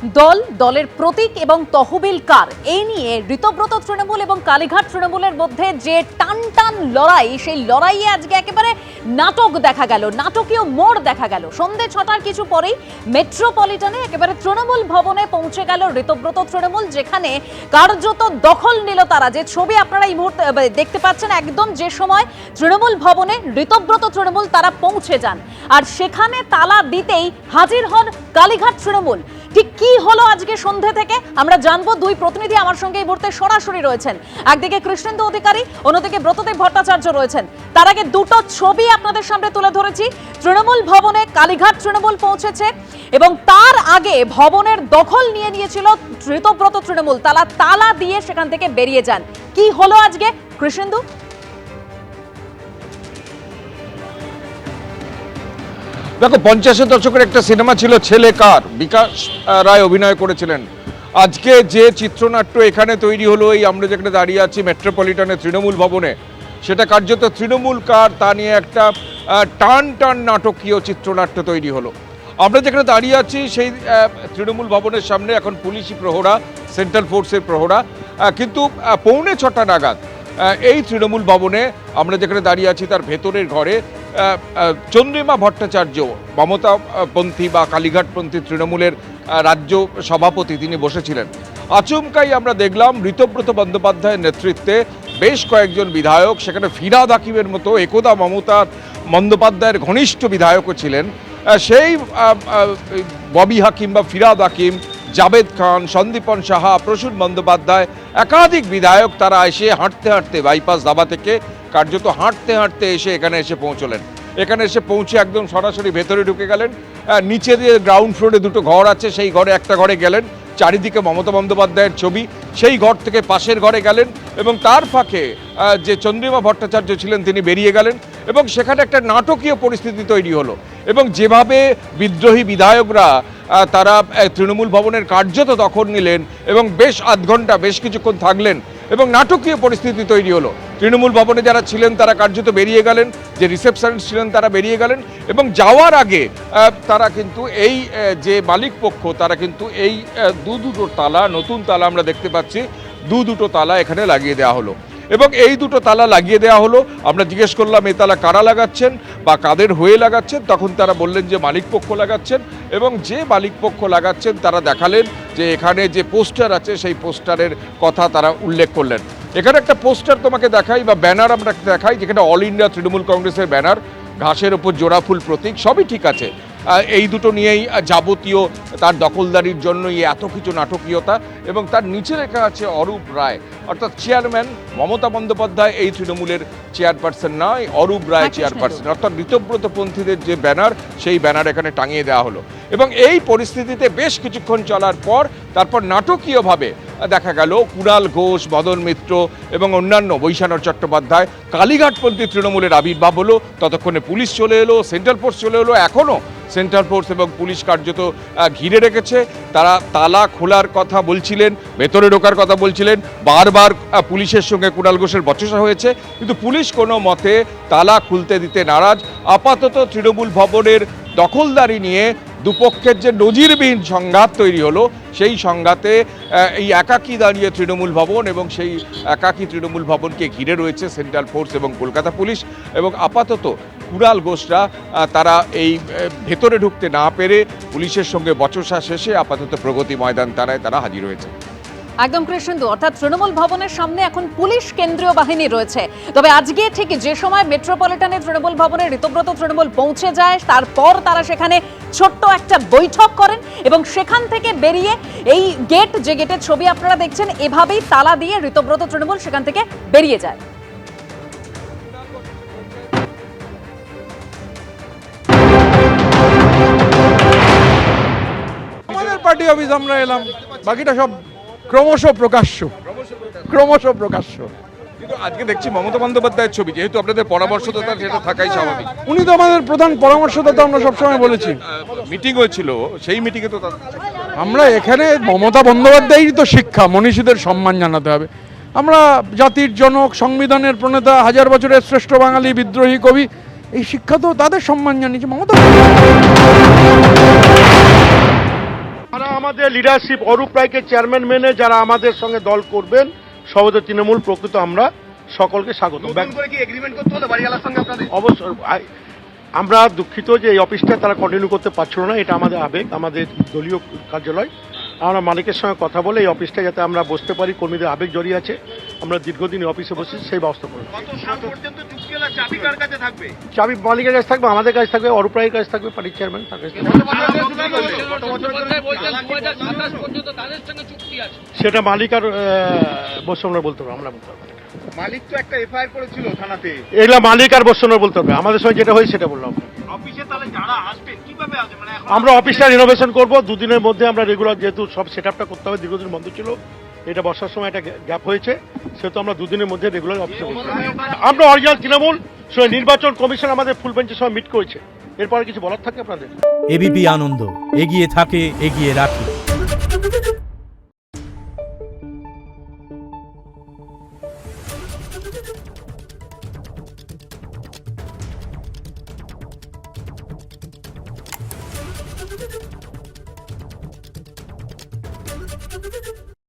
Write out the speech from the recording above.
দল, দলের প্রতীক এবং তহবিল কার, এই নিয়ে ঋতব্রত তৃণমূল এবং কালীঘাট তৃণমূলের মধ্যে যে টান টান লড়াই, সেই লড়াইয়ে আজকে একেবারে নাটক দেখা গেল, নাটকীয় মোড় দেখা গেল। সন্ধ্যে 6টার কিছু পরেই মেট্রোপলিটনে একেবারে তৃণমূল ভবনে পৌঁছে গেল ঋতব্রত তৃণমূল, যেখানে কার্যত দখল নিল তারা। যে ছবি আপনারা এই মুহূর্তে দেখতে পাচ্ছেন, একদম যে সময় তৃণমূল ভবনে ঋতব্রত তৃণমূল তারা পৌঁছে যান, আর সেখানে তালা দিতেই হাজির হন কালীঘাট তৃণমূল। ঠিক কি হলো আজকে সন্ধ্যে থেকে আমরা জানবো। দুই প্রতিনিধি আমার সঙ্গে এই মুহূর্তে সরাসরি রয়েছেন, একদিকে কৃষ্ণেন্দু অধিকারী, অন্যদিকে ব্রতদেব ভট্টাচার্য রয়েছেন। তার আগে দুটো ছবি আপনাদের সামনে তুলে ধরেছি। তৃণমূল ভবনে কালীঘাট তৃণমূল পৌঁছেছে এবং তার আগে ভবনের দখল নিয়ে নিয়েছিল ঋতব্রত তৃণমূল। তালা দিয়ে সেখান থেকে বেরিয়ে যান। কি হলো আজকে কৃষ্ণেন্দু? দেখো, 50-এর দশকের একটা সিনেমা ছিল ছেলে কার, বিকাশ রায় অভিনয় করেছিলেন। আজকে যে চিত্রনাট্য এখানে তৈরি হলো, এই আমরা যেখানে দাঁড়িয়ে আছি মেট্রোপলিটনে তৃণমূল ভবনে, সেটা কার্যত তৃণমূল কার তা নিয়ে একটা টান টান নাটকীয় চিত্রনাট্য তৈরি হলো। আমরা যেখানে দাঁড়িয়ে আছি সেই তৃণমূল ভবনের সামনে এখন পুলিশি প্রহরা, সেন্ট্রাল ফোর্সের প্রহরা, কিন্তু 6:45 নাগাদ এই তৃণমূল ভবনে আমরা যেখানে দাঁড়িয়ে আছি তার ভেতরের ঘরে চন্দ্রিমা ভট্টাচার্য, মমতাপন্থী বা কালীঘাটপন্থী তৃণমূলের রাজ্য সভাপতি, তিনি বসেছিলেন। আচমকাই আমরা দেখলাম ঋতব্রত বন্দ্যোপাধ্যায়ের নেতৃত্বে বেশ কয়েকজন বিধায়ক, সেখানে ফিরহাদ হাকিমের মতো একদা মমতা বন্দ্যোপাধ্যায়ের ঘনিষ্ঠ বিধায়কও ছিলেন, সেই ববি হাকিম বা ফিরহাদ হাকিম, জাভেদ খান, সন্দীপন সাহা, প্রসূন বন্দ্যোপাধ্যায়, একাধিক বিধায়ক, তারা এসে হাঁটতে হাঁটতে বাইপাস দাবা থেকে কার্যত হাঁটতে হাঁটতে এসে এখানে এসে পৌঁছলেন। এখানে এসে পৌঁছে একদম সরাসরি ভেতরে ঢুকে গেলেন। নিচে দিয়ে গ্রাউন্ড ফ্লোরে দুটো ঘর আছে, সেই ঘরে একটা ঘরে গেলেন, চারিদিকে মমতা বন্দ্যোপাধ্যায়ের ছবি, সেই ঘর থেকে পাশের ঘরে গেলেন এবং তার ফাঁকে যে চন্দ্রিমা ভট্টাচার্য ছিলেন তিনি বেরিয়ে গেলেন এবং সেখানে একটা নাটকীয় পরিস্থিতি তৈরি হলো। এবং যেভাবে বিদ্রোহী বিধায়করা তারা তৃণমূল ভবনের কার্যত দখল নিলেন এবং বেশ আধ ঘন্টা বেশ কিছুক্ষণ থাকলেন এবং নাটকীয় পরিস্থিতি তৈরি হলো। তৃণমূল ভবনে যারা ছিলেন তারা কার্যত বেরিয়ে গেলেন, যে রিসেপশনিস্ট ছিলেন তারা বেরিয়ে গেলেন এবং যাওয়ার আগে তারা কিন্তু এই যে মালিক পক্ষ, তারা কিন্তু এই দুটো তালা, নতুন তালা আমরা দেখতে পাচ্ছি, দুটো তালা এখানে লাগিয়ে দেওয়া হলো। এবং এই দুটো তালা লাগিয়ে দেওয়া হলো। আমরা জিজ্ঞেস করলাম এই তালা কারা লাগাচ্ছেন বা কাদের হয়ে লাগাচ্ছেন, তখন তারা বললেন যে মালিক পক্ষ লাগাচ্ছেন। এবং যে মালিক পক্ষ লাগাচ্ছেন তারা দেখালেন যে এখানে যে পোস্টার আছে সেই পোস্টারের কথা তারা উল্লেখ করলেন। এখানে একটা পোস্টার তোমাকে দেখাই বা ব্যানার আমরা দেখাই, যেখানে অল ইন্ডিয়া তৃণমূল কংগ্রেসের ব্যানার, ঘাসের ওপর জোড়াফুল প্রতীক, সবই ঠিক আছে। এই দুটো নিয়েই যাবতীয় তার দখলদারির জন্যই এত কিছু নাটকীয়তা। এবং তার নিচে লেখা আছে অরূপ রায়, অর্থাৎ চেয়ারম্যান মমতা বন্দ্যোপাধ্যায় এই তৃণমূলের চেয়ারপারসন নয়, অরূপ রায় চেয়ারপারসন, অর্থাৎ ঋতব্রতপন্থীদের যে ব্যানার, সেই ব্যানার এখানে টাঙিয়ে দেওয়া হলো। এবং এই পরিস্থিতিতে বেশ কিছুক্ষণ চলার পর তারপর নাটকীয়ভাবে দেখা গেল কুণাল ঘোষ, মদন মিত্র এবং অন্যান্য, বৈশানর চট্টোপাধ্যায়, কালীঘাটপন্থী তৃণমূলের আবির্ভাব হলো। ততক্ষণে পুলিশ চলে এলো, সেন্ট্রাল ফোর্স চলে এলো। এখনও সেন্ট্রাল ফোর্স এবং পুলিশ কার্যত ঘিরে রেখেছে। তারা তালা খোলার কথা বলছিলেন, ভেতরে ঢোকার কথা বলছিলেন, বারবার পুলিশের সঙ্গে কুণাল ঘোষের বচসা হয়েছে, কিন্তু পুলিশ কোনো মতে তালা খুলতে দিতে নারাজ। আপাতত তৃণমূল ভবনের দখলদারি নিয়ে দুপক্ষের যে নজিরবিহীন সংঘাত তৈরি হলো, সেই সংঘাতে এই একাকী দাঁড়িয়ে তৃণমূল ভবন এবং সেই একাকী তৃণমূল ভবনকে ঘিরে রয়েছে সেন্ট্রাল ফোর্স এবং কলকাতা পুলিশ। এবং আপাতত কুণাল ঘোষরা তারা এই ভেতরে ঢুকতে না পেরে পুলিশের সঙ্গে বচসা শেষে আপাতত প্রগতি ময়দান থানায় তারা হাজির হয়েছে। একদম কৃষ্ণেন্দু, অর্থাৎ তৃণমূল ভবনের সামনে এখন পুলিশ কেন্দ্রীয় বাহিনী রয়েছে। তবে আজকে ঠিক যে সময় মেট্রোপলিটনে তৃণমূল ভবনে ঋতব্রত তৃণমূল পৌঁছে যায়, তারপর তারা সেখানে ছোট্ট একটা বৈঠক করেন এবং সেখান থেকে বেরিয়ে এই গেট, যে গেটের ছবি আপনারা দেখছেন, এভাবেই তালা দিয়ে ঋতব্রত তৃণমূল সেখান থেকে বেরিয়ে যায়। আমাদের পার্টি অফিস আমরা এলাম, বাকিটা সব ক্রমশ প্রকাশ্য। কিন্তু আজকে দেখছি মমতা বন্দ্যোপাধ্যায়ের ছবি, যেহেতু আপনাদের পরামর্শদাতা, সেটা থাকাই স্বাভাবিক। উনি তো আমাদের প্রধান পরামর্শদাতা, আমরা সবসময় বলেছি। মিটিং হয়েছিল, সেই মিটিংয়ে তো আমরা এখানে মমতা বন্দ্যোপাধ্যায়েরই তো শিক্ষা, মনীষীদের সম্মান জানাতে হবে। আমরা জাতির জনক, সংবিধানের প্রণেতা, 1000 বছরের শ্রেষ্ঠ বাঙালি বিদ্রোহী কবি, এই শিক্ষা তো তাদের সম্মান জানিয়েছে মমতা। আমাদের লিডারশিপ অরূপ রায়কে চেয়ারম্যান মেনে যারা আমাদের সঙ্গে দল করবেন সর্বদা তৃণমূল প্রকৃত আমরা সকলকে স্বাগত। অবশ্যই আমরা দুঃখিত যে এই অফিসটা তারা কন্টিনিউ করতে পারছিল না, এটা আমাদের আবেগ, আমাদের দলীয় কার্যালয়। আমরা মালিকের সঙ্গে কথা বলে এই অফিসটা যাতে আমরা বসতে পারি, কর্মীদের আবেগ জড়িয়ে আছে, আমরা দীর্ঘদিন এই অফিসে বসেছি, সেই ব্যবস্থা করব। চাবি মালিকের কাছে থাকবে, আমাদের কাছে থাকবে, অরূপ রায়ের কাছে থাকবে, পার্টির চেয়ারম্যান তার কাছে থাকবে। সেটা মালিক আর বসে আমরা বলতে পারবো, আমরা বলতে পারবো। মালিক তো একটা এফআইআর করেছিল থানাতে। এগুলা মালিক আর বসে বলতে হবে, আমাদের সঙ্গে যেটা হয় সেটা বললাম। অফিসে তাহলে যারা আসবেন কিভাবে আসবে, মানে এখন আমরা অফিসটা রিনোভেশন করব, দুদিনের মধ্যে আমরা রেগুলার, যেহেতু সব সেট আপটা করতে হবে, দীর্ঘদিন বন্ধ ছিল, এটা বর্ষার সময় একটা গ্যাপ হয়েছে, সেহেতু আমরা দুদিনের মধ্যে রেগুলার অফিসে বসবো। আমরা অরিজিনাল তৃণমূল নির্বাচন কমিশন আমাদের ফুল বেঞ্চের সময় মিট করেছে, এরপরে কিছু বলার থাকে আপনাদের? এবিপি আনন্দ, এগিয়ে থাকে, এগিয়ে রাখে।